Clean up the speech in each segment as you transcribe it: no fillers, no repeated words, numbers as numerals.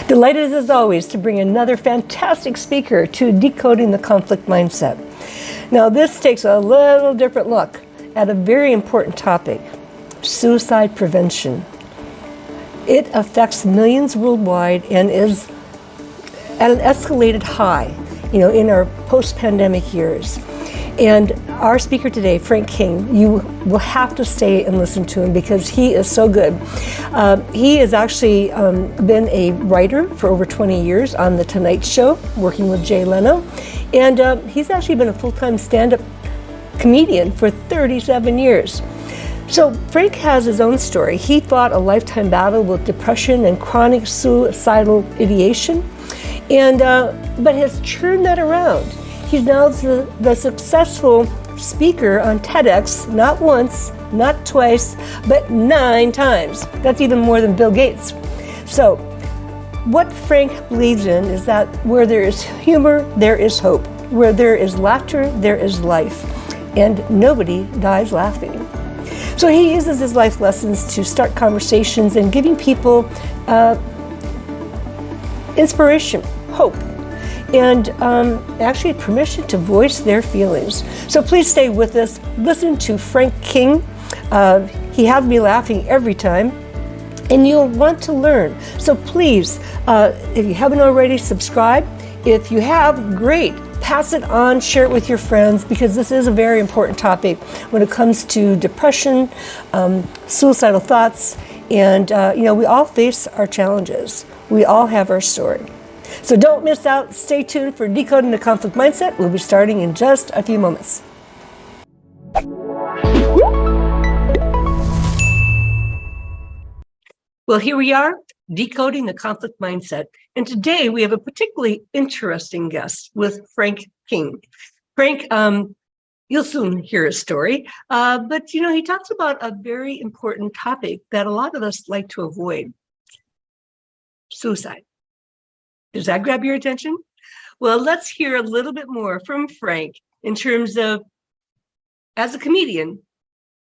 Delighted as always to bring another fantastic speaker to Decoding the Conflict Mindset. Now this takes a little different look at a very important topic, suicide prevention. It affects millions worldwide and is at an escalated high, in our post-pandemic years. And our speaker today, Frank King, you will have to stay and listen to him because he is so good. He has actually been a writer for over 20 years on The Tonight Show, working with Jay Leno. And he's actually been a full-time stand-up comedian for 37 years. So Frank has his own story. He fought a lifetime battle with depression and chronic suicidal ideation, and but has turned that around. He's now the successful speaker on TEDx, not once, not twice, but 9 times. That's even more than Bill Gates. So what Frank believes in is that where there is humor, there is hope. Where there is laughter, there is life. And nobody dies laughing. So he uses his life lessons to start conversations and giving people inspiration, hope, and actually permission to voice their feelings. So please stay with us. Listen to Frank King. He has me laughing every time, and you'll want to learn. So please, if you haven't already, subscribe. If you have, great. Pass it on, share it with your friends, because this is a very important topic when it comes to depression, suicidal thoughts, and we all face our challenges. We all have our story. So don't miss out. Stay tuned for Decoding the Conflict Mindset. We'll be starting in just a few moments. Well, here we are, Decoding the Conflict Mindset. And today we have a particularly interesting guest with Frank King. Frank, you'll soon hear his story, but he talks about a very important topic that a lot of us like to avoid: suicide. Does that grab your attention? Well, let's hear a little bit more from Frank in terms of, as a comedian,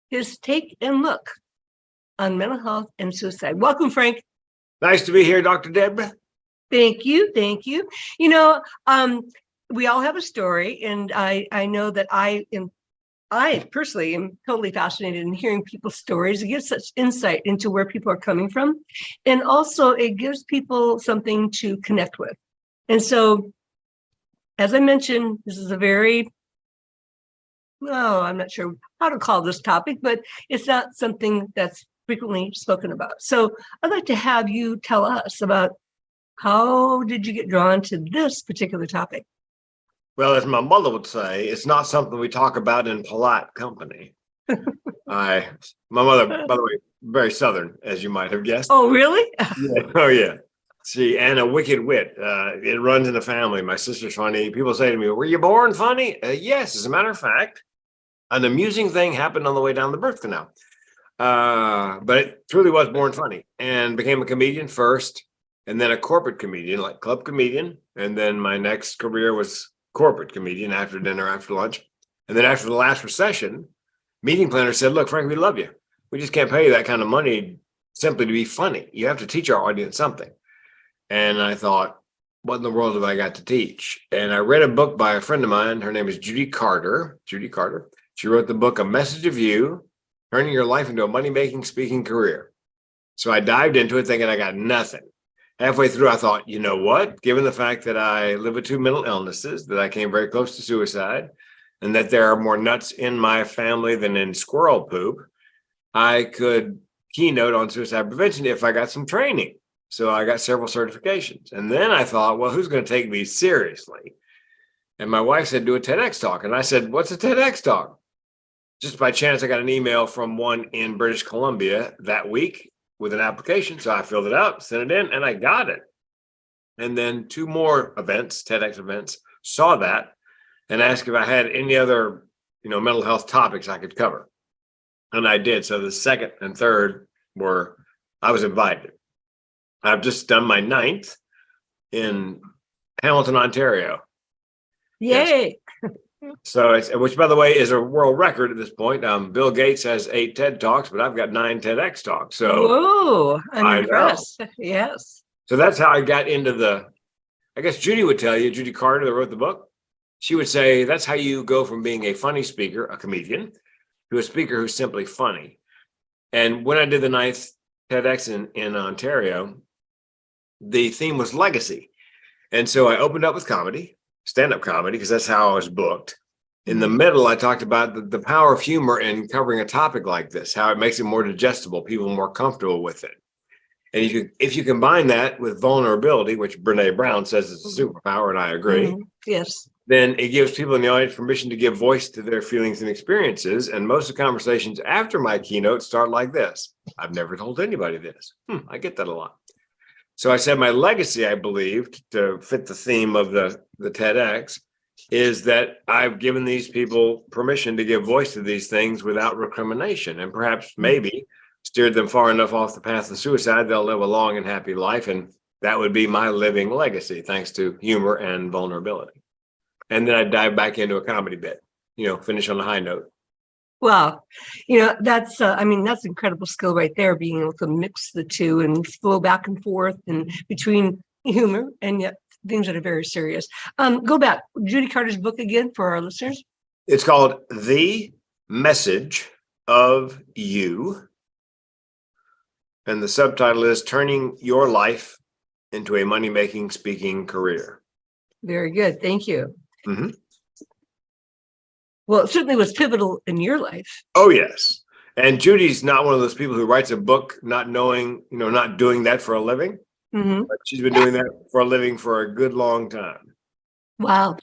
his take and look on mental health and suicide. Welcome, Frank. Nice to be here, Dr. Deborah. Thank you. Thank you. We all have a story, and I know that I personally am totally fascinated in hearing people's stories. It gives such insight into where people are coming from. And also it gives people something to connect with. And so, as I mentioned, this is a very, I'm not sure how to call this topic, but it's not something that's frequently spoken about. So I'd like to have you tell us about, how did you get drawn to this particular topic? Well, as my mother would say, it's not something we talk about in polite company. My mother, by the way, very Southern, as you might have guessed. Oh, really? Yeah. Oh, yeah. And a wicked wit. It runs in the family. My sister's funny. People say to me, "Were you born funny?" Yes, as a matter of fact, an amusing thing happened on the way down the birth canal. But it truly was born funny, and became a comedian first, and then a corporate comedian, like club comedian. And then my next career was corporate comedian after dinner, after lunch. And then after the last recession, meeting planners said, "Look, Frank, we love you. We just can't pay you that kind of money simply to be funny. You have to teach our audience something." And I thought, what in the world have I got to teach? And I read a book by a friend of mine. Her name is Judy Carter. She wrote the book, A Message of You, Turning Your Life into a Money-Making Speaking Career. So I dived into it thinking I got nothing. Halfway through, I thought, you know what? Given the fact that I live with 2 mental illnesses, that I came very close to suicide, and that there are more nuts in my family than in squirrel poop, I could keynote on suicide prevention if I got some training. So I got several certifications. And then I thought, well, who's going to take me seriously? And my wife said, do a TEDx talk. And I said, what's a TEDx talk? Just by chance, I got an email from one in British Columbia that week with an application. So I filled it out, sent it in, and I got it. And then 2 more events, TEDx events, saw that and asked if I had any other, mental health topics I could cover. And I did. So the second and third I was invited. I've just done my 9th in Hamilton, Ontario. Yay. Yes. So, which, by the way, is a world record at this point. Bill Gates has 8 TED Talks, but I've got 9 TEDx talks. So, whoa, I'm impressed. Yes. So that's how I got into I guess Judy would tell you, Judy Carter that wrote the book, she would say that's how you go from being a funny speaker, a comedian, to a speaker who's simply funny. And when I did the 9th TEDx in Ontario, the theme was legacy. And so I opened up with comedy, stand-up comedy, because that's how I was booked. In the middle, I talked about the power of humor in covering a topic like this, how it makes it more digestible, people more comfortable with it. And if you combine that with vulnerability, which Brene Brown says is a superpower, and I agree, Yes. then it gives people in the audience permission to give voice to their feelings and experiences. And most of the conversations after my keynote start like this. I've never told anybody this. I get that a lot. So I said my legacy, I believe, to fit the theme of the TEDx, is that I've given these people permission to give voice to these things without recrimination, and perhaps maybe steered them far enough off the path of suicide, they'll live a long and happy life. And that would be my living legacy, thanks to humor and vulnerability. And then I dive back into a comedy bit, finish on a high note. Wow. That's, that's incredible skill right there, being able to mix the two and flow back and forth and between humor and yet things that are very serious. Go back, Judy Carter's book again for our listeners. It's called The Message of You. And the subtitle is Turning Your Life into a Money-Making Speaking Career. Very good. Thank you. Mm-hmm. Well, it certainly was pivotal in your life. Oh, yes. And Judy's not one of those people who writes a book not knowing, not doing that for a living. Mm-hmm. But she's been doing that for a living for a good long time. Wow.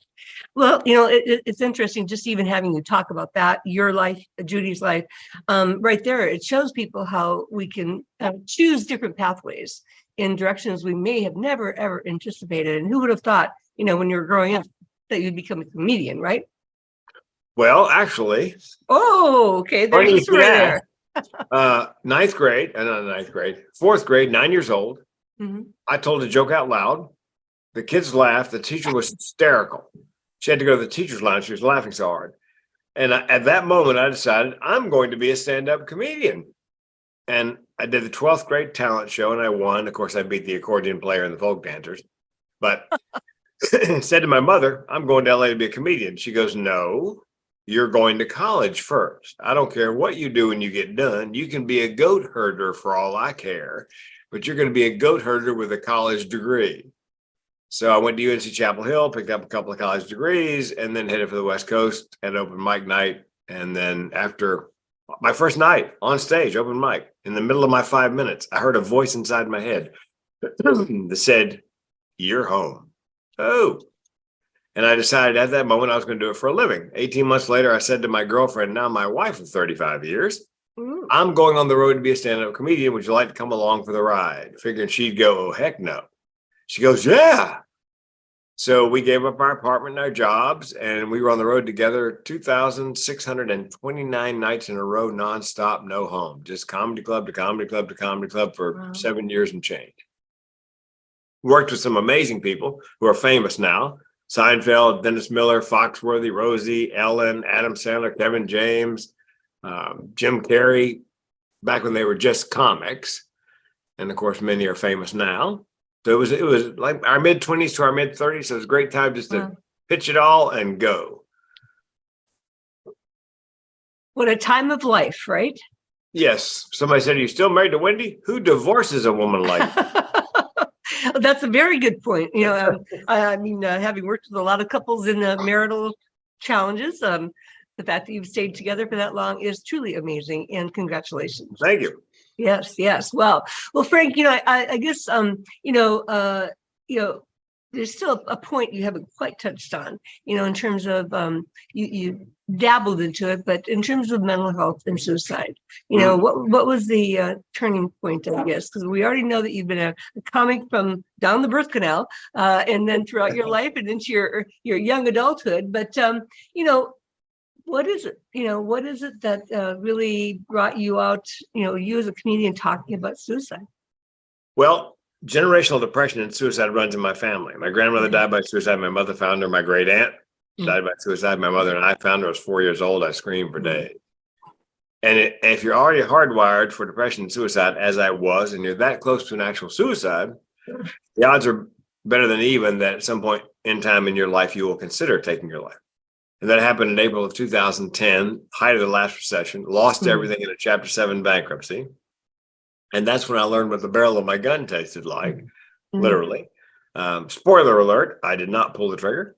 Well, it's interesting just even having you talk about that, your life, Judy's life, right there. It shows people how we can choose different pathways in directions we may have never, ever anticipated. And who would have thought, when you were growing up, that you'd become a comedian, right? Well, actually. Oh, okay. There's a story there. 9th grade, not 9th grade, 4th grade, 9 years old. Mm-hmm. I told a joke out loud. The kids laughed. The teacher was hysterical. She had to go to the teacher's lounge. She was laughing so hard. And at that moment, I decided I'm going to be a stand-up comedian. And I did the 12th grade talent show and I won. Of course, I beat the accordion player and the folk dancers. But said to my mother, I'm going to LA to be a comedian. She goes, no, you're going to college first. I don't care what you do when you get done. You can be a goat herder for all I care, but you're going to be a goat herder with a college degree. So I went to UNC Chapel Hill, picked up a couple of college degrees, and then headed for the West Coast at open mic night. And then after my first night on stage, open mic, in the middle of my 5 minutes, I heard a voice inside my head that said, you're home. Oh. And I decided at that moment I was going to do it for a living. 18 months later, I said to my girlfriend, now my wife of 35 years, I'm going on the road to be a stand-up comedian. Would you like to come along for the ride? Figuring she'd go, oh, heck no. She goes, yeah. So we gave up our apartment and our jobs, and we were on the road together 2,629 nights in a row, nonstop, no home, just comedy club to comedy club to comedy club for 7 years and change. Worked with some amazing people who are famous now. Seinfeld, Dennis Miller, Foxworthy, Rosie, Ellen, Adam Sandler, Kevin James, Jim Carrey, back when they were just comics. And of course, many are famous now. So it was like our mid-20s to our mid-30s. So it was a great time just to pitch it all and go. What a time of life, right? Yes. Somebody said, are you still married to Wendy? Who divorces a woman like that? That's a very good point. Having worked with a lot of couples in marital challenges, the fact that you've stayed together for that long is truly amazing, and congratulations. Thank you. Yes. Well, Frank, I guess, there's still a point you haven't quite touched on, in terms of you dabbled into it, but in terms of mental health and suicide, what was the turning point, I guess? Because we already know that you've been a comic from down the birth canal, and then throughout your life and into your young adulthood. But what is it? What is it that really brought you out? You as a comedian talking about suicide. Well, generational depression and suicide runs in my family. My grandmother died by suicide. My mother found her. My great aunt died by suicide. My mother and I found her. I was 4 years old. I screamed for days. And if you're already hardwired for depression and suicide, as I was, and you're that close to an actual suicide, The odds are better than even that at some point in time in your life, you will consider taking your life. And that happened in April of 2010, height of the last recession, lost everything in a Chapter 7 bankruptcy. And that's when I learned what the barrel of my gun tasted like, literally. Spoiler alert, I did not pull the trigger.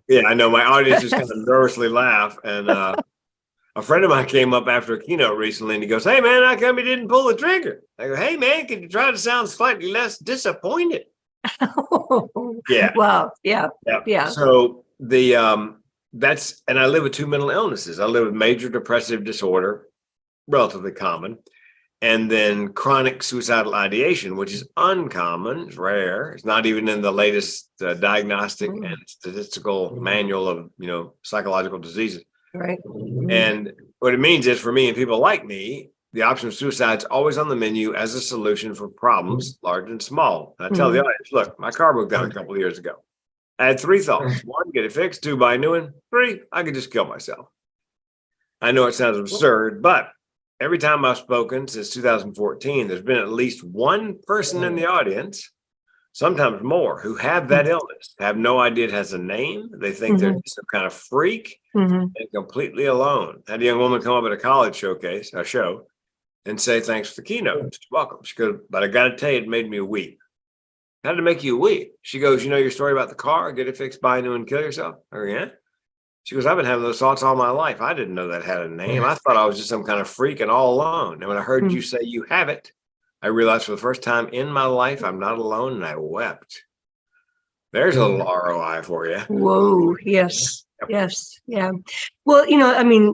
Yeah, I know my audience is kind of nervously laugh. And a friend of mine came up after a keynote recently and he goes, "Hey, man, how come you didn't pull the trigger?" I go, "Hey, man, could you try to sound slightly less disappointed?" Yeah. Wow. Yeah. Yeah. So that's, and I live with 2 mental illnesses. I live with major depressive disorder, relatively common, and then chronic suicidal ideation, which is uncommon, it's rare. It's not even in the latest diagnostic and statistical manual of, psychological diseases. Right. And what it means is, for me and people like me, the option of suicide is always on the menu as a solution for problems large and small. And I tell the audience, look, my car broke down a couple of years ago. I had 3 thoughts: 1, get it fixed; 2, buy a new one; 3, I could just kill myself. I know it sounds absurd, but every time I've spoken since 2014, there's been at least one person in the audience, sometimes more, who have that illness, have no idea it has a name. They think they're some kind of freak and completely alone. I had a young woman come up at a college show, and say, "Thanks for the keynote. You're welcome." She goes, "But I got to tell you, it made me weep." "How did it make you weep?" She goes, "You know your story about the car, get it fixed, buy a new one, kill yourself?" I go, "Yeah." She goes, "I've been having those thoughts all my life. I didn't know that had a name. I thought I was just some kind of freak and all alone. And when I heard you say you have it, I realized for the first time in my life, I'm not alone, and I wept." There's a little ROI for you. Whoa. Yes. Yes. Yeah. Well,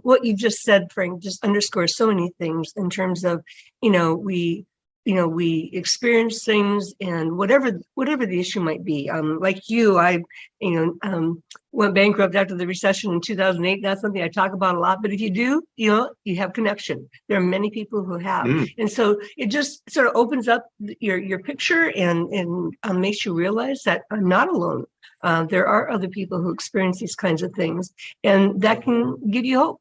what you just said, Frank, just underscores so many things in terms of, we experience things, and whatever the issue might be. Like you, I went bankrupt after the recession in 2008. That's something I talk about a lot. But if you do, you have connection. There are many people who have, and so it just sort of opens up your picture and makes you realize that I'm not alone. There are other people who experience these kinds of things, and that can give you hope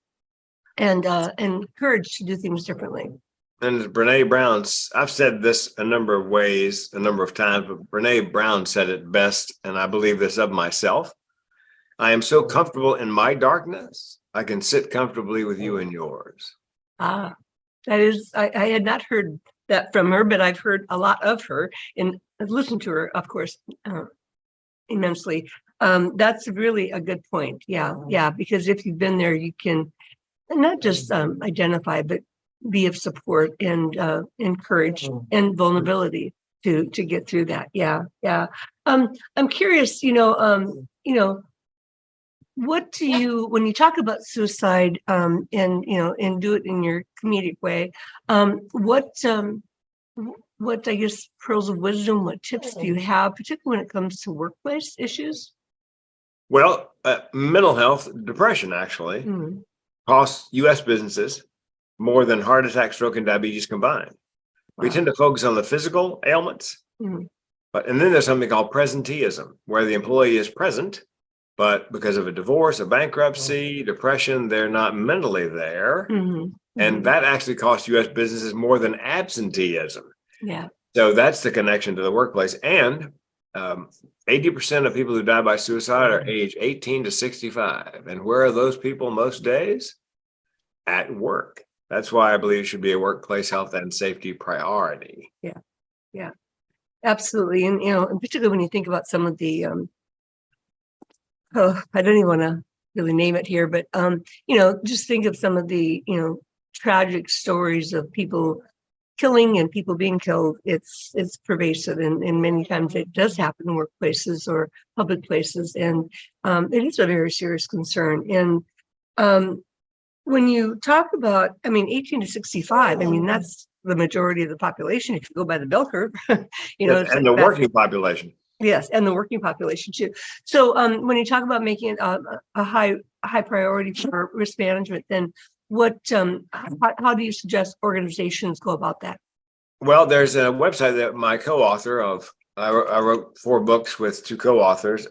and courage to do things differently. And Brene Brown's, I've said this a number of ways, a number of times, but Brene Brown said it best, and I believe this of myself: "I am so comfortable in my darkness, I can sit comfortably with you in yours." That is, I had not heard that from her, but I've heard a lot of her and I've listened to her, of course, immensely. That's really a good point. Yeah, because if you've been there, you can not just identify, but be of support and encourage and vulnerability to get through that. Yeah. I'm curious, what do you, when you talk about suicide, and do it in your comedic way, what I guess pearls of wisdom, what tips do you have, particularly when it comes to workplace issues? Well, mental health, depression actually costs U.S. businesses more than heart attack, stroke, and diabetes combined. We tend to focus on the physical ailments, and then there's something called presenteeism, where the employee is present, but because of a divorce, a bankruptcy, depression, they're not mentally there. And that actually costs U.S. businesses more than absenteeism. Yeah. So that's the connection to the workplace. And 80% of people who die by suicide are age 18 to 65. And where are those people most days? At work. That's why I believe it should be a workplace health and safety priority. Yeah, absolutely. And, and particularly when you think about some of the, I don't even want to really name it here, but, just think of some of the, tragic stories of people killing and people being killed. It's pervasive, and many times it does happen in workplaces or public places. And it is a very serious concern. And, when you talk about, 18 to 65, that's the majority of the population, if you go by the bell curve, and the working population. Yes, and the working population too. So when you talk about making it a high priority for risk management, then what, how do you suggest organizations go about that? Well, there's a website that my co-author of, I wrote 4 books with 2 co-authors,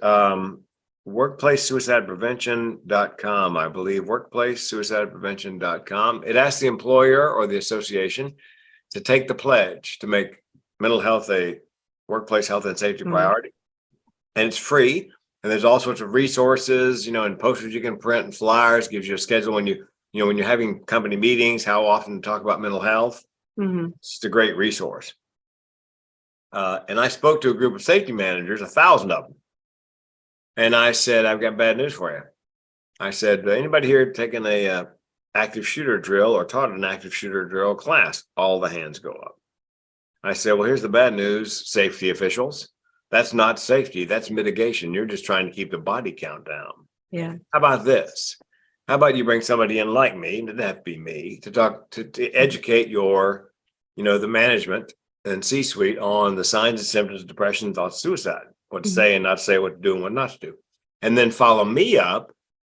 workplacesuicideprevention.com, I believe, workplacesuicideprevention.com. It asks the employer or the association to take the pledge to make mental health a workplace health and safety Mhm. priority, and it's free. And there's all sorts of resources, and posters you can print and flyers. Gives you a schedule when when you're having company meetings, how often to talk about mental health. Mhm. It's just a great resource. And I spoke to a group of safety managers, 1,000 of them, and I said, "I've got bad news for you." I said, "Anybody here taking a active shooter drill or taught an active shooter drill class?" All the hands go up. I said, "Well, here's the bad news, safety officials. That's not safety. That's mitigation. You're just trying to keep the body count down. Yeah. How about this? How about you bring somebody in like me, it doesn't have to be me, to talk to educate the management and C-suite on the signs and symptoms of depression, thoughts, suicide, what to Mhm. say and not say, what to do and what not to do. And then follow me up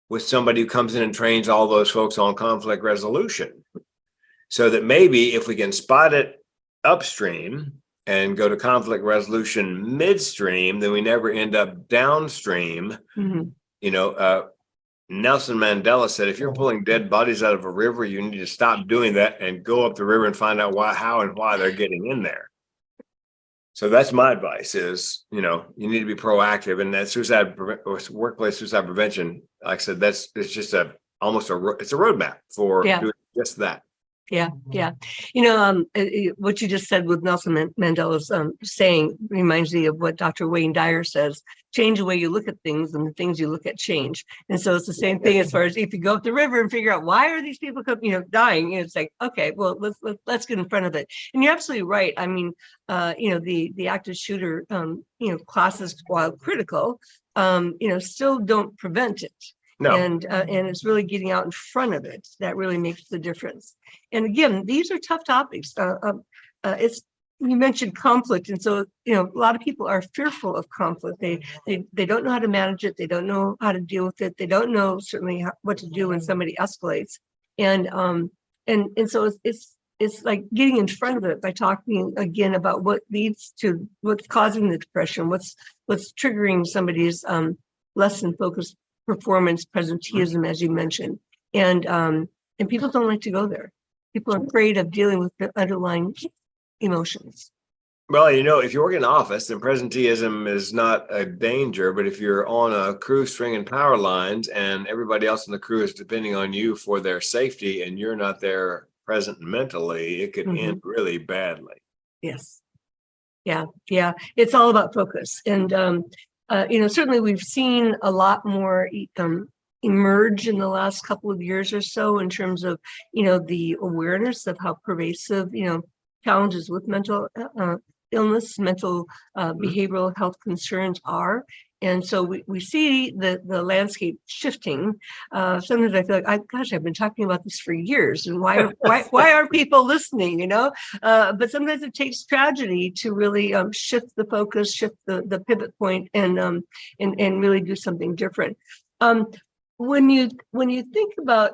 with somebody who comes in and trains all those folks on conflict resolution. So that maybe if we can spot it upstream and go to conflict resolution midstream, then we never end up downstream. Mhm. Nelson Mandela said, if you're pulling dead bodies out of a river, you need to stop doing that and go up the river and find out how and why they're getting in there. So that's my advice is, you need to be proactive, and that workplace suicide prevention, like I said, it's just it's a roadmap for Yeah. doing just that. Yeah, yeah. What you just said with Nelson Mandela's saying reminds me of what Dr. Wayne Dyer says: change the way you look at things, and the things you look at change. And so it's the same thing as far as if you go up the river and figure out why are these people dying, it's like, okay, well, let's get in front of it. And you're absolutely right. I mean, the active shooter classes, while critical, still don't prevent it. No. And it's really getting out in front of it that really makes the difference. And again, these are tough topics. You mentioned conflict, and so a lot of people are fearful of conflict. They don't know how to manage it. They don't know how to deal with it. They don't know certainly what to do when somebody escalates. And so it's like getting in front of it by talking again about what's causing the depression, what's triggering somebody's less than focused performance, presenteeism, as you mentioned, and people don't like to go there. People are afraid of dealing with the underlying emotions. Well, if you work in an office, then presenteeism is not a danger. But if you're on a crew stringing power lines and everybody else in the crew is depending on you for their safety and you're not there present mentally, it could end really badly. Yes. Yeah. Yeah. It's all about focus. And, certainly we've seen a lot more emerge in the last couple of years or so in terms of, the awareness of how pervasive, challenges with mental illness, mental behavioral health concerns are. And so we see the landscape shifting. Sometimes I feel like, I've been talking about this for years, and why are people listening? But sometimes it takes tragedy to really shift the focus, shift the pivot point, and really do something different. When you think about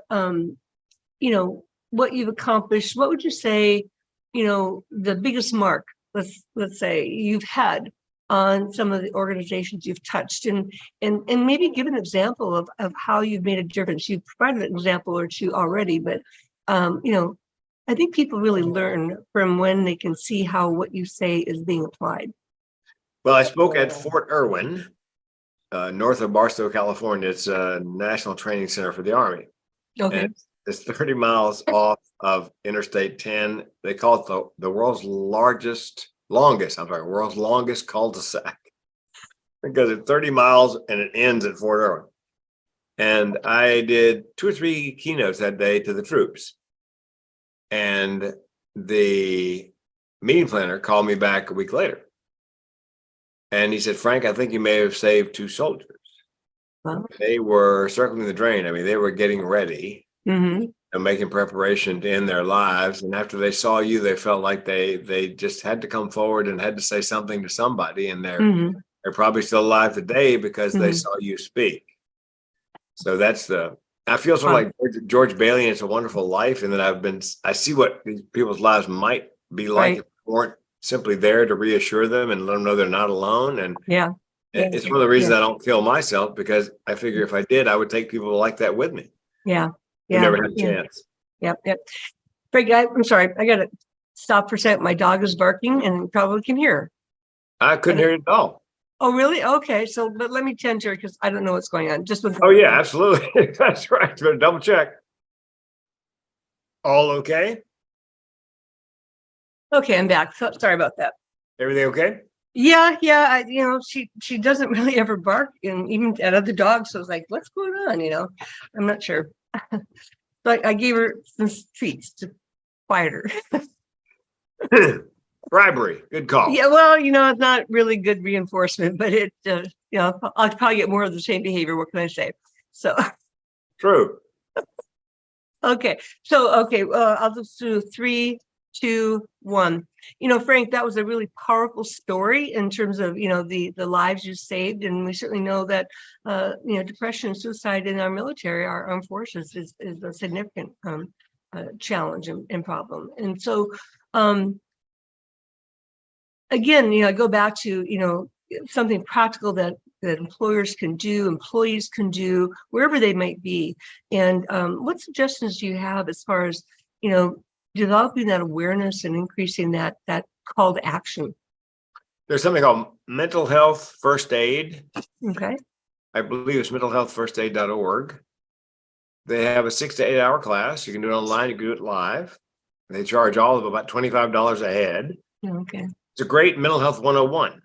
what you've accomplished, what would you say the biggest mark, let's say, you've had on some of the organizations you've touched, and maybe give an example of how you've made a difference? You've provided an example or two already, but I think people really learn from when they can see how what you say is being applied. Well, I spoke at Fort Irwin, north of Barstow, California. It's a national training center for the Army. Okay. And it's 30 miles off of Interstate 10. They call it the world's longest cul-de-sac because it's 30 miles and it ends at Fort Irwin. And I did 2 or 3 keynotes that day to the troops. And the meeting planner called me back a week later. And he said, "Frank, I think you may have saved 2 soldiers." Wow. They were circling the drain. I mean, they were getting ready and making preparation to end their lives. And after they saw you, they felt like they just had to come forward and had to say something to somebody. And they're probably still alive today because they saw you speak. So I feel sort of like George Bailey, and It's a Wonderful Life. And then I see what these people's lives might be like if we weren't simply there to reassure them and let them know they're not alone. And it's one of the reasons I don't kill myself, because I figure if I did, I would take people like that with me. Yeah. Who never had a chance. Yep. Frank, I'm sorry, I got to stop for a second. My dog is barking and you probably can hear. I couldn't hear it at all. Oh, really? Okay. So, but let me tend to her because I don't know what's going on. Just with. Oh, yeah, absolutely. That's right. Better double check. All okay? Okay, I'm back. So, sorry about that. Everything okay? Yeah. She doesn't really ever bark, and even at other dogs. So I was like, what's going on? I'm not sure. But I gave her some treats to quiet her. Bribery. Good call. Yeah, well, it's not really good reinforcement, but I'll probably get more of the same behavior. What can I say? So, True. okay. I'll just do 3, 2, 1. Frank, that was a really powerful story in terms of, the lives you saved. And we certainly know that, depression and suicide in our military, our armed forces is a significant challenge and problem. And so, again, I go back to, something practical that employers can do, employees can do, wherever they might be. And what suggestions do you have as far as, developing that awareness and increasing that call to action? There's something called mental health first aid. Okay. I believe it's mentalhealthfirstaid.org. They have a 6 to 8 hour class. You can do it online, you can do it live. They charge all of about $25 a head. Okay. It's a great mental health 101,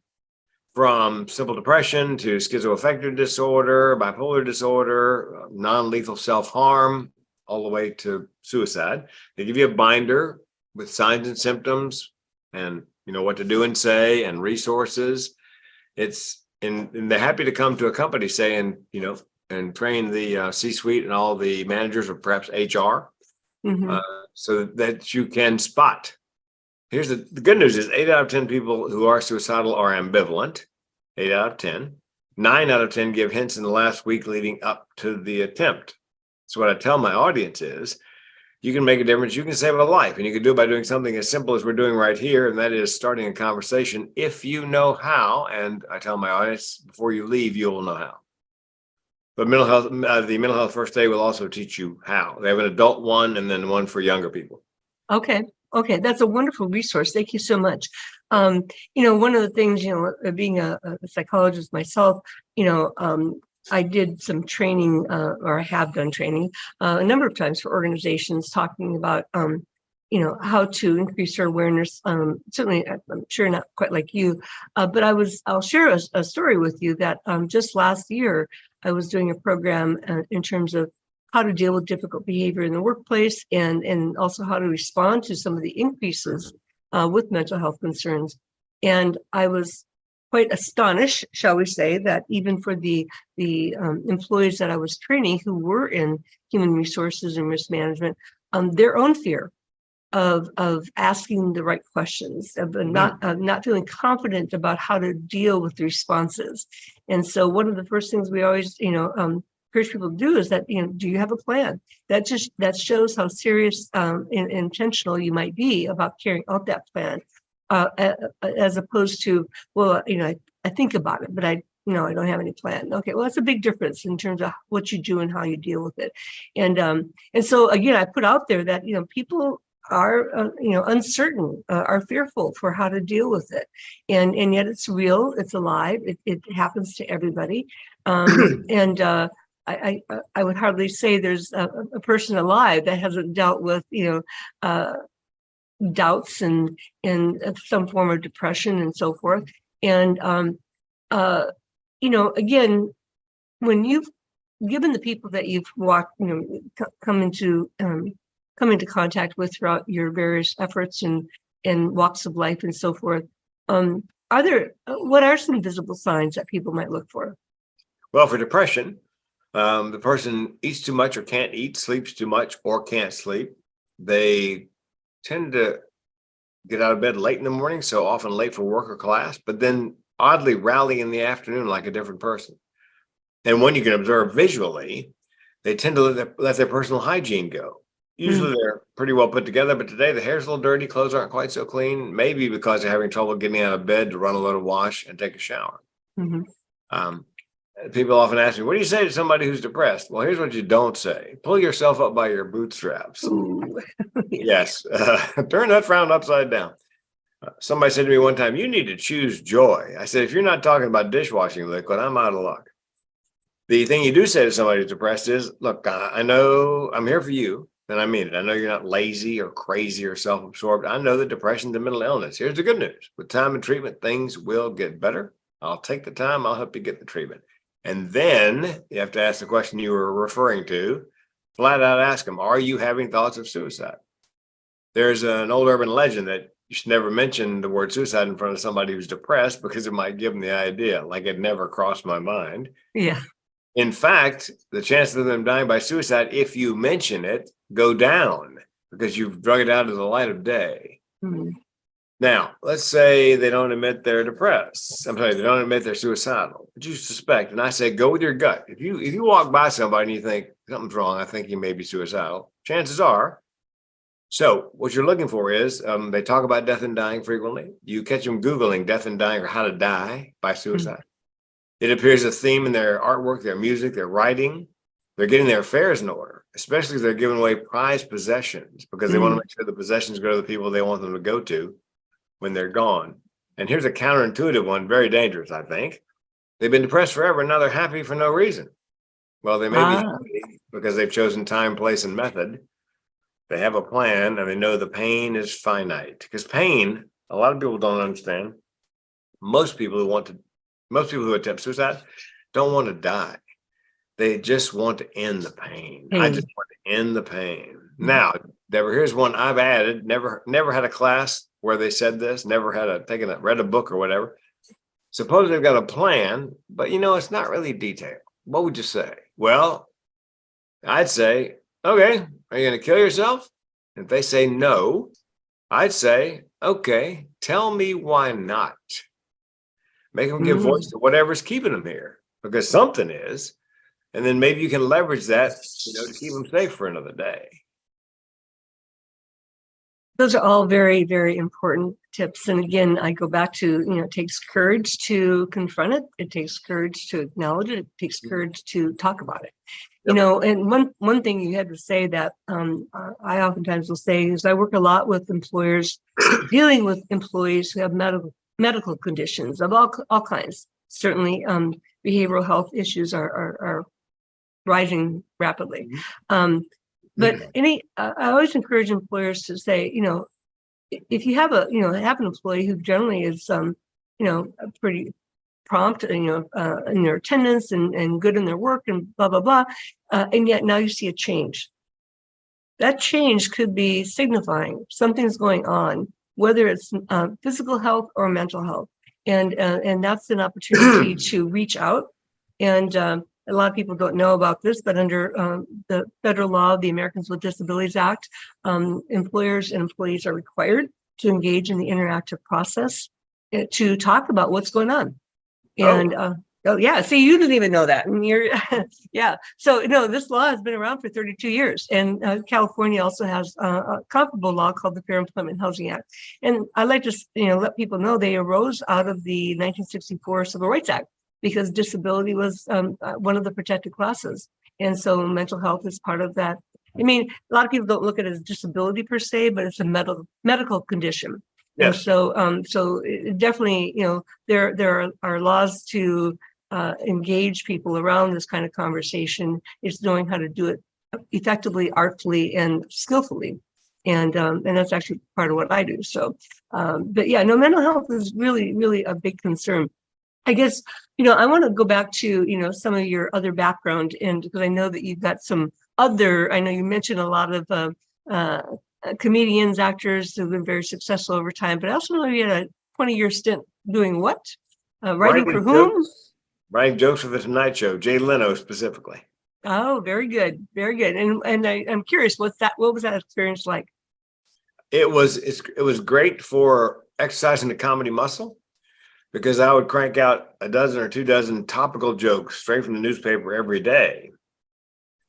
from simple depression to schizoaffective disorder, bipolar disorder, non-lethal self-harm, all the way to suicide. They give you a binder with signs and symptoms and what to do and say and resources. And they're happy to come to a company, say, and train the C-suite and all the managers or perhaps HR, so that you can spot. Here's the good news is 8 out of 10 people who are suicidal are ambivalent. 8 out of 10. 9 out of 10 give hints in the last week leading up to the attempt. So what I tell my audience is, you can make a difference. You can save a life, and you can do it by doing something as simple as we're doing right here, and that is starting a conversation if you know how. And I tell my audience, before you leave, you will know how. But the mental health first aid will also teach you how. They have an adult one and then one for younger people. Okay, that's a wonderful resource. Thank you so much. One of the things, being a psychologist myself, I did some training, or I have done training a number of times for organizations talking about, how to increase their awareness. Certainly, I'm sure not quite like you, but I'll share a story with you that just last year, I was doing a program in terms of how to deal with difficult behavior in the workplace and also how to respond to some of the increases with mental health concerns. And I was quite astonished, shall we say, that even for the employees that I was training who were in human resources and risk management, their own fear of asking the right questions, of not feeling confident about how to deal with the responses. And so one of the first things we always, encourage people to do is that, do you have a plan? That shows how serious and intentional you might be about carrying out that plan, as opposed to, well, I think about it, but I don't have any plan. Okay, well, that's a big difference in terms of what you do and how you deal with it. And so again, I put out there that people are uncertain, are fearful for how to deal with it, and yet it's real, it's alive, it happens to everybody, and I would hardly say there's a person alive that hasn't dealt with doubts and some form of depression and so forth. And again, when you've given the people that you've walked, come into contact with throughout your various efforts and walks of life and so forth, what are some visible signs that people might look for? Well, for depression, the person eats too much or can't eat, sleeps too much or can't sleep. They tend to get out of bed late in the morning, so often late for work or class, but then oddly rally in the afternoon like a different person. And when you can observe visually, they tend to let their personal hygiene go. Usually they're pretty well put together, but today the hair's a little dirty, clothes aren't quite so clean, maybe because they're having trouble getting out of bed to run a little wash and take a shower. People often ask me, what do you say to somebody who's depressed? Well, here's what you don't say. Pull yourself up by your bootstraps. Ooh. Yes. Turn that frown upside down. Somebody said to me one time, you need to choose joy. I said, if you're not talking about dishwashing liquid, I'm out of luck. The thing you do say to somebody who's depressed is, look, I know I'm here for you, and I mean it. I know you're not lazy or crazy or self-absorbed. I know that depression's a mental illness. Here's the good news. With time and treatment, things will get better. I'll take the time. I'll help you get the treatment. And then you have to ask the question you were referring to, flat out ask them, are you having thoughts of suicide? There's an old urban legend that you should never mention the word suicide in front of somebody who's depressed because it might give them the idea, like it never crossed my mind. Yeah. In fact, the chances of them dying by suicide, if you mention it, go down because you've drug it out of the light of day. Mm-hmm. Now, let's say they don't admit they're depressed. I'm sorry, they don't admit they're suicidal, but you suspect. And I say, go with your gut. If you walk by somebody and you think something's wrong, I think he may be suicidal. Chances are. So what you're looking for is they talk about death and dying frequently. You catch them Googling death and dying or how to die by suicide. Mm-hmm. It appears a theme in their artwork, their music, their writing. They're getting their affairs in order, especially if they're giving away prized possessions because they want to make sure the possessions go to the people they want them to go to when they're gone. And here's a counterintuitive one, very dangerous, I think. They've been depressed forever, and now they're happy for no reason. Well, they may be happy because they've chosen time, place, and method. They have a plan, and they know the pain is finite. Because pain, a lot of people don't understand. Most people who attempt suicide don't want to die. They just want to end the pain. I just want to end the pain. Now, Deborah, here's one I've added. Never had a class where they said this, never had read a book or whatever. Suppose they've got a plan, but it's not really detailed. What would you say? Well, I'd say, okay, are you going to kill yourself? If they say no, I'd say, okay, tell me why not. Make them give voice to whatever's keeping them here, because something is. And then maybe you can leverage that, to keep them safe for another day. Those are all very, very important tips. And again, I go back to, it takes courage to confront it. It takes courage to acknowledge it. It takes courage to talk about it. Yep. And one thing you had to say that I oftentimes will say is I work a lot with employers dealing with employees who have medical conditions of all kinds. Certainly, behavioral health issues are rising rapidly. But I always encourage employers to say, if you have have an employee who generally is, pretty prompt, in their attendance and good in their work and blah, blah, blah. And yet now you see a change. That change could be signifying something's going on, whether it's physical health or mental health. And that's an opportunity to reach out. And a lot of people don't know about this, but under the federal law, the Americans with Disabilities Act, employers and employees are required to engage in the interactive process to talk about what's going on. And yeah, see, you didn't even know that. And you're, yeah. So, this law has been around for 32 years. And California also has a comparable law called the Fair Employment Housing Act. And I like to, let people know they arose out of the 1964 Civil Rights Act, because disability was one of the protected classes. And so mental health is part of that. I mean, a lot of people don't look at it as disability per se, but it's a medical condition. Yes. And so definitely, there are laws to engage people around this kind of conversation. It's knowing how to do it effectively, artfully, and skillfully. And that's actually part of what I do. So, but yeah, mental health is really, really a big concern. I guess, I want to go back to, some of your other background, and because I know that you've got I know you mentioned a lot of comedians, actors who've been very successful over time, but I also know you had a 20-year stint doing what? Writing for whom? Writing jokes for The Tonight Show, Jay Leno specifically. Oh, very good. Very good. And I'm curious, what was that experience like? It was great for exercising the comedy muscle, because I would crank out a dozen or 2 dozen topical jokes straight from the newspaper every day.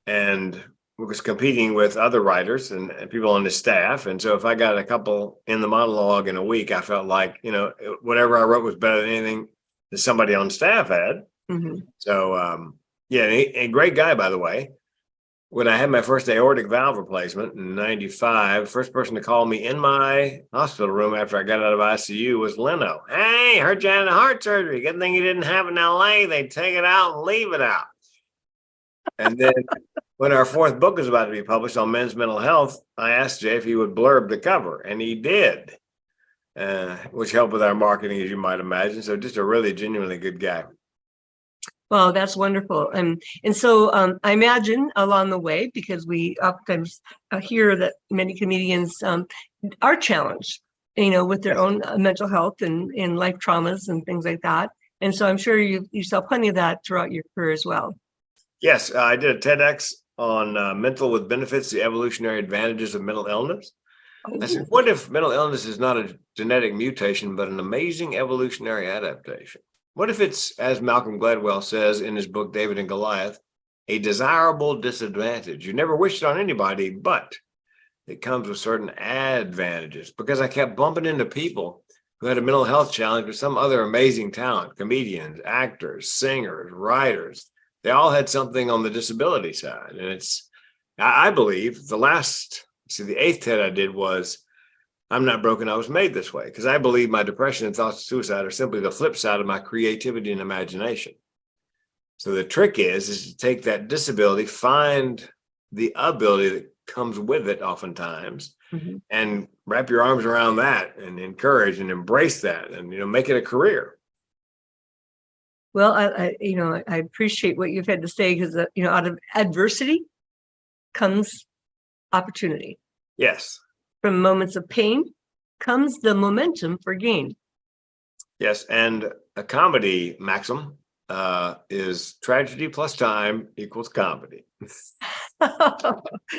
And was competing with other writers and people on the staff. And so if I got a couple in the monologue in a week, I felt like, whatever I wrote was better than anything that somebody on staff had. Mhm. So, yeah, and great guy, by the way. When I had my first aortic valve replacement in '95, first person to call me in my hospital room after I got out of ICU was Leno. Hey, heard you had a heart surgery. Good thing you didn't have it in LA. They take it out and leave it out. And then when our fourth book was about to be published on men's mental health, I asked Jay if he would blurb the cover, and he did, which helped with our marketing, as you might imagine. So just a really genuinely good guy. Well, that's wonderful. And so I imagine along the way, because we oftentimes hear that many comedians are challenged, with their own mental health and life traumas and things like that. And so I'm sure you saw plenty of that throughout your career as well. Yes, I did a TEDx on mental with benefits, the evolutionary advantages of mental illness. I said, what if mental illness is not a genetic mutation, but an amazing evolutionary adaptation? What if it's, as Malcolm Gladwell says in his book, David and Goliath, a desirable disadvantage? You never wish it on anybody, but it comes with certain advantages. Because I kept bumping into people who had a mental health challenge with some other amazing talent, comedians, actors, singers, writers. They all had something on the disability side. And I believe the eighth TED I did was, I'm not broken, I was made this way, because I believe my depression and thoughts of suicide are simply the flip side of my creativity and imagination. So the trick is to take that disability, find the ability that comes with it oftentimes, and wrap your arms around that and encourage and embrace that and, make it a career. Well, I appreciate what you've had to say, because, out of adversity comes opportunity. Yes. From moments of pain comes the momentum for gain. Yes. And a comedy maxim is tragedy plus time equals comedy.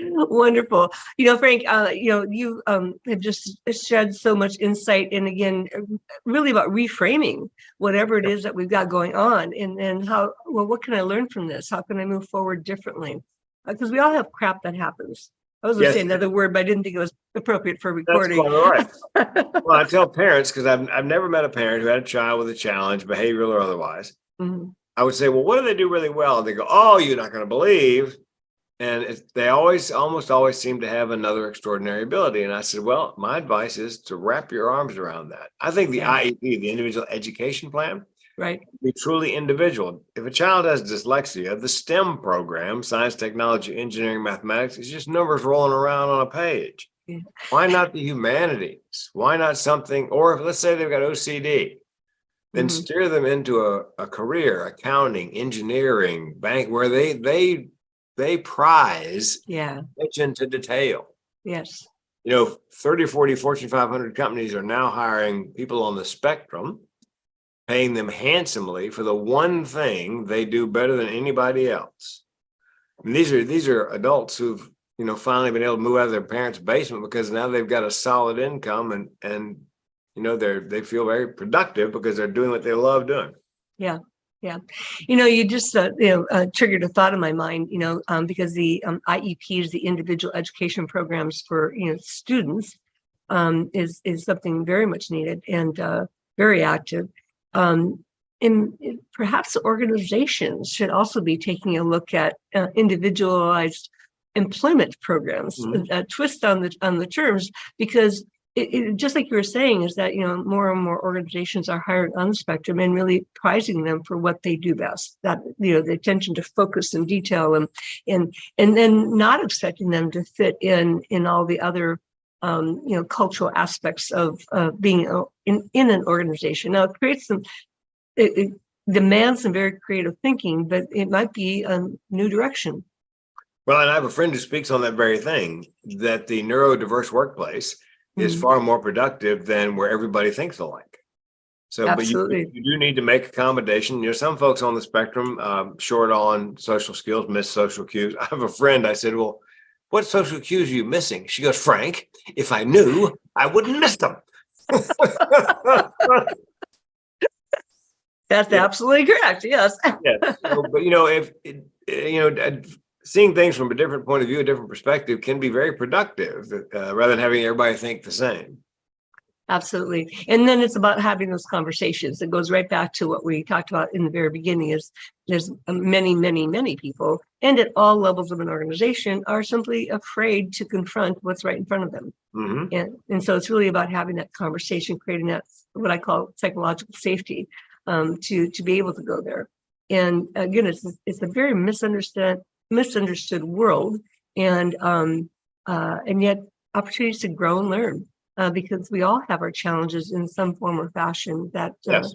Wonderful. Frank, you have just shed so much insight, and again, really about reframing whatever it is that we've got going on, and what can I learn from this? How can I move forward differently? Because we all have crap that happens. I was going to say another word, but I didn't think it was appropriate for recording. That's quite right. Well, I tell parents, because I've never met a parent who had a child with a challenge, behavioral or otherwise. Mm-hmm. I would say, well, what do they do really well? And they go, oh, you're not going to believe. And they almost always seem to have another extraordinary ability. And I said, well, my advice is to wrap your arms around that. I think the IEP, the individual education plan, right, be truly individual. If a child has dyslexia, the STEM program, science, technology, engineering, mathematics, is just numbers rolling around on a page. Yeah. Why not the humanities? Why not something, or if, let's say they've got OCD, then steer them into a career, accounting, engineering, bank, where they prize attention to detail. Yes. 30 or 40 Fortune 500 companies are now hiring people on the spectrum, paying them handsomely for the one thing they do better than anybody else. And these are adults who've finally been able to move out of their parents' basement because now they've got a solid income and they feel very productive because they're doing what they love doing. Yeah. Yeah. You just triggered a thought in my mind, because the IEPs, the individual education programs for students, is something very much needed and very active. And perhaps organizations should also be taking a look at individualized employment programs, a twist on the terms, because it just like you were saying, is that more and more organizations are hiring on the spectrum and really prizing them for what they do best. That the attention to focus and detail and then not expecting them to fit in all the other cultural aspects of being in an organization. Now it demands some very creative thinking, but it might be a new direction. Well, and I have a friend who speaks on that very thing, that the neurodiverse workplace is far more productive than where everybody thinks alike. So, absolutely. But you do need to make accommodation. Some folks on the spectrum, short on social skills, miss social cues. I have a friend, I said, well, what social cues are you missing? She goes, Frank, if I knew, I wouldn't miss them. That's absolutely correct. Yes. Yes. But seeing things from a different point of view, a different perspective, can be very productive, rather than having everybody think the same. Absolutely. And then it's about having those conversations. It goes right back to what we talked about in the very beginning is there's many, many, many people, and at all levels of an organization are simply afraid to confront what's right in front of them. Mhm. And so it's really about having that conversation, creating that, what I call psychological safety, to be able to go there. And again, it's a very misunderstood world, and yet opportunities to grow and learn, because we all have our challenges in some form or fashion that Yes.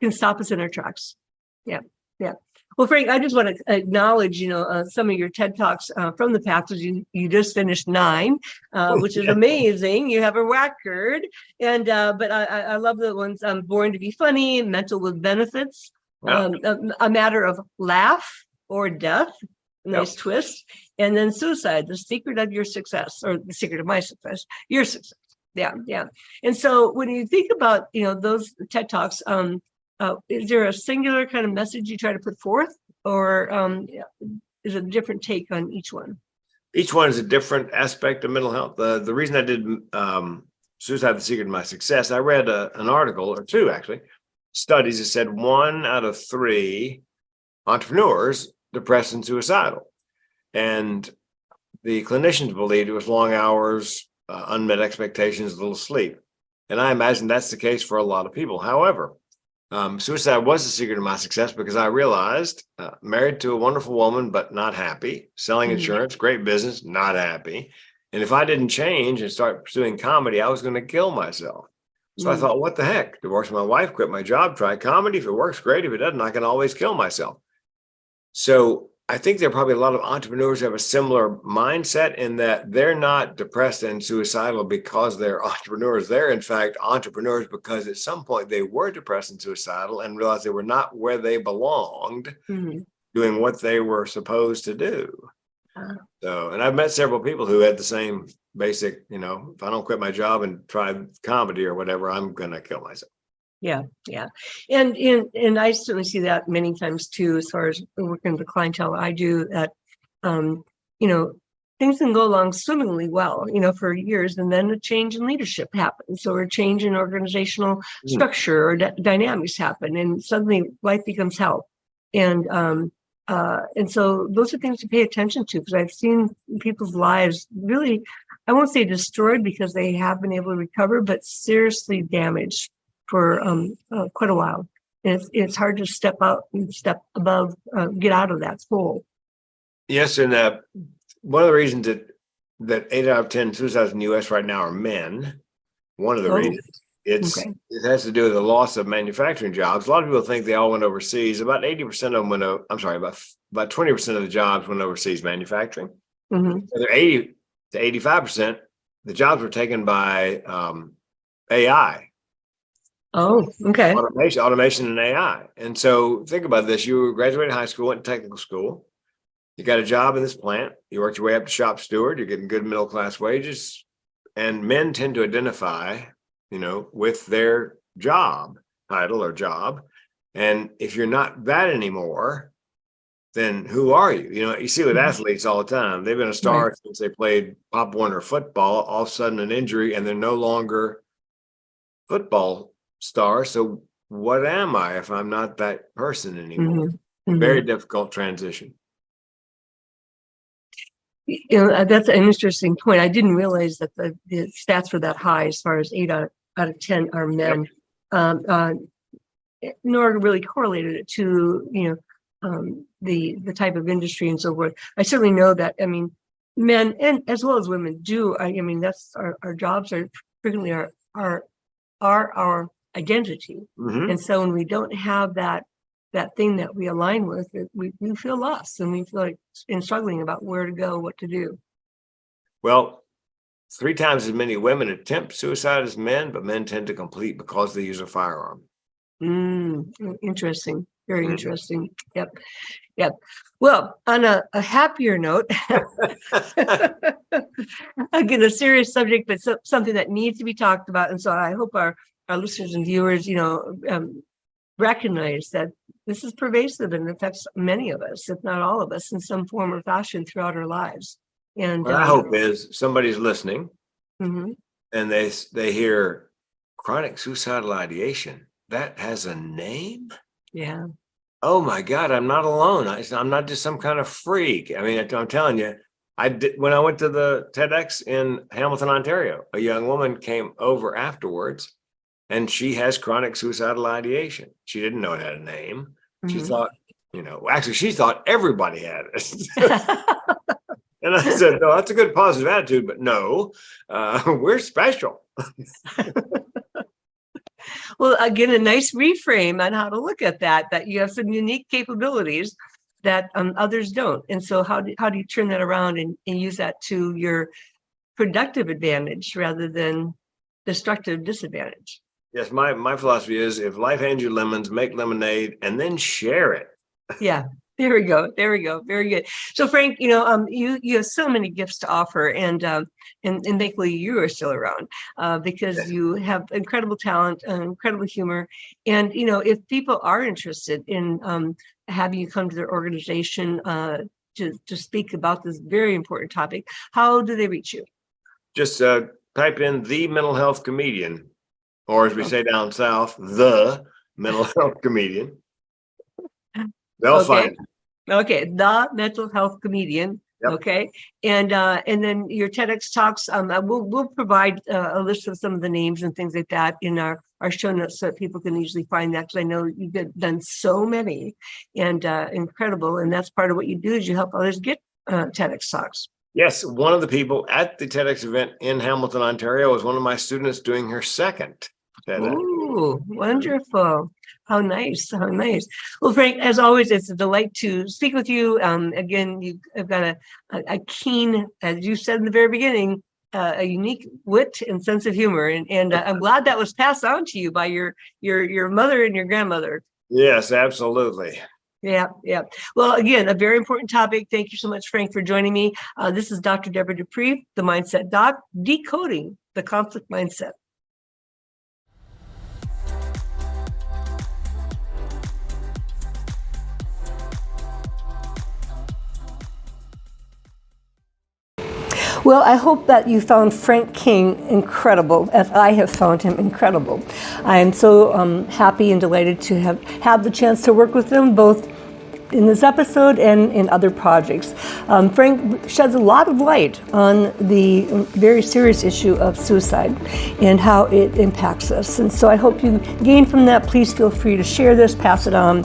can stop us in our tracks. Yeah, yeah. Well, Frank, I just want to acknowledge, some of your TED Talks from the past. You just finished 9, which is amazing. You have a record, and but I love the ones Born to Be Funny, Mental with Benefits, Yeah. a Matter of Laugh or Death, nice Yep. twist, and then Suicide, The Secret of Your Success, or The Secret of My Success, Your Success. Yeah, yeah. And so when you think about, those TED Talks, is there a singular kind of message you try to put forth, or is it a different take on each one? Each one is a different aspect of mental health. The reason I did Suicide: The Secret of My Success, I read an article, or 2 actually, studies that said 1 out of 3 entrepreneurs depressed and suicidal. And the clinicians believed it was long hours, unmet expectations, little sleep. And I imagine that's the case for a lot of people. However, suicide was the secret of my success because I realized, married to a wonderful woman, but not happy, selling insurance, great business, not happy. And if I didn't change and start pursuing comedy, I was going to kill myself. So I thought, what the heck? Divorce my wife, quit my job, try comedy. If it works, great. If it doesn't, I can always kill myself. So I think there are probably a lot of entrepreneurs who have a similar mindset in that they're not depressed and suicidal because they're entrepreneurs. They're in fact entrepreneurs because at some point they were depressed and suicidal and realized they were not where they belonged, doing what they were supposed to do. So, and I've met several people who had the same basic, if I don't quit my job and try comedy or whatever, I'm going to kill myself. Yeah, yeah. And I certainly see that many times too, as far as working with the clientele I do, that things can go along swimmingly well, for years, and then a change in leadership happens, or a change in organizational structure or dynamics happen, and suddenly life becomes hell. And so those are things to pay attention to, because I've seen people's lives really, I won't say destroyed because they have been able to recover, but seriously damaged for quite a while. And it's hard to step out and step above, get out of that hole. Yes, and one of the reasons that 8 out of 10 suicides in the U.S. right now are men. One of the reasons it has to do with the loss of manufacturing jobs. A lot of people think they all went overseas. About 80% of them went. About 20% of the jobs went overseas manufacturing. So 80 to 85%, the jobs were taken by AI. Oh, okay. Automation and AI. And so think about this. You graduated high school, went to technical school. You got a job in this plant. You worked your way up to shop steward. You're getting good middle class wages. And men tend to identify, with their job title or job. And if you're not that anymore, then who are you? You see with athletes all the time. They've been a star since they played Pop Warner football. All of a sudden an injury and they're no longer football star. So what am I if I'm not that person anymore? Very difficult transition. That's an interesting point. I didn't realize that the stats were that high as far as 8 out of 10 are men, nor really correlated it to, the type of industry and so forth. I certainly know that, men and as well as women do. That's our jobs are frequently our identity. And so when we don't have that thing that we align with, we feel lost, and we feel like struggling about where to go, what to do. Well, 3 times as many women attempt suicide as men, but men tend to complete because they use a firearm. Interesting. Very interesting. Yep. Well, on a happier note, again, a serious subject, but something that needs to be talked about. And so I hope our listeners and viewers, recognize that this is pervasive and affects many of us, if not all of us, in some form or fashion throughout our lives. And what I hope is somebody's listening and they hear Chronic suicidal ideation. That has a name? Yeah. Oh my God, I'm not alone. I'm not just some kind of freak. I mean, I'm telling you, I did when I went to the TEDx in Hamilton, Ontario, a young woman came over afterwards and she has chronic suicidal ideation. She didn't know it had a name. She thought, actually, she thought everybody had it. And I said, no, that's a good positive attitude, but no, we're special. Well, again, a nice reframe on how to look at that you have some unique capabilities that others don't. And so how do you turn that around and use that to your productive advantage rather than destructive disadvantage? Yes, my philosophy is if life hands you lemons, make lemonade and then share it. Yeah. There we go. Very good. So Frank, you have so many gifts to offer, and thankfully you are still around because you have incredible talent, incredible humor, and if people are interested in having you come to their organization to speak about this very important topic, how do they reach you? Just type in the mental health comedian, or as we say down south, the mental health comedian. They'll find it. Okay, the mental health comedian. Yep. Okay, and then your TEDx talks. We'll provide a list of some of the names and things like that in our show notes so that people can easily find that, because I know you've done so many and incredible, and that's part of what you do is you help others get TEDx talks. Yes, one of the people at the TEDx event in Hamilton, Ontario, was one of my students doing her second TEDx. Ooh, wonderful. How nice. Well, Frank, as always, it's a delight to speak with you. Again, you've got a keen, as you said in the very beginning, a unique wit and sense of humor. And I'm glad that was passed on to you by your mother and your grandmother. Yes, absolutely. Yeah. Well, again, a very important topic. Thank you so much, Frank, for joining me. This is Dr. Deborah Dupree, the Mindset Doc, decoding the conflict mindset. Well, I hope that you found Frank King incredible, as I have found him incredible. I am so happy and delighted to have the chance to work with him, both in this episode and in other projects. Frank sheds a lot of light on the very serious issue of suicide and how it impacts us. And so I hope you gain from that. Please feel free to share this, pass it on.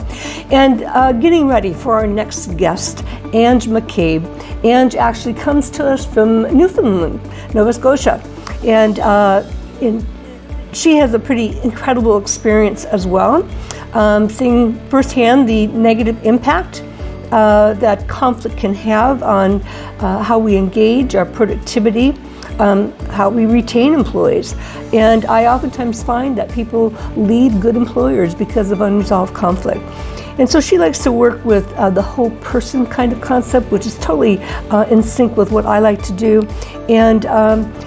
And getting ready for our next guest, Ange McCabe. Ange actually comes to us from Newfoundland, Nova Scotia. And she has a pretty incredible experience as well. Seeing firsthand the negative impact that conflict can have on how we engage, our productivity, how we retain employees. And I oftentimes find that people leave good employers because of unresolved conflict. And so she likes to work with the whole person kind of concept, which is totally in sync with what I like to do. And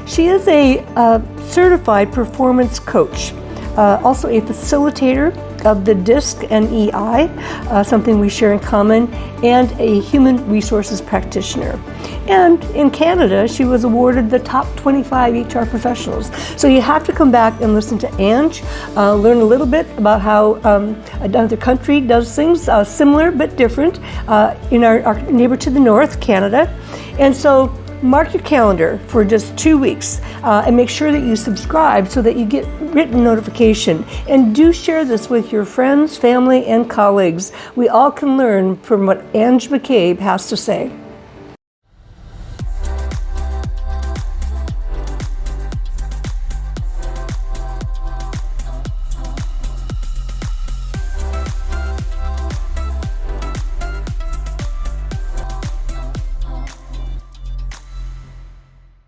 she is a certified performance coach, also a facilitator of the DISC and EI, something we share in common, and a human resources practitioner. And in Canada, she was awarded the top 25 HR professionals. So you have to come back and listen to Ange, learn a little bit about how another country does things similar but different in our neighbor to the north, Canada. And so mark your calendar for just 2 weeks and make sure that you subscribe so that you get written notification. And do share this with your friends, family, and colleagues. We all can learn from what Ange McCabe has to say.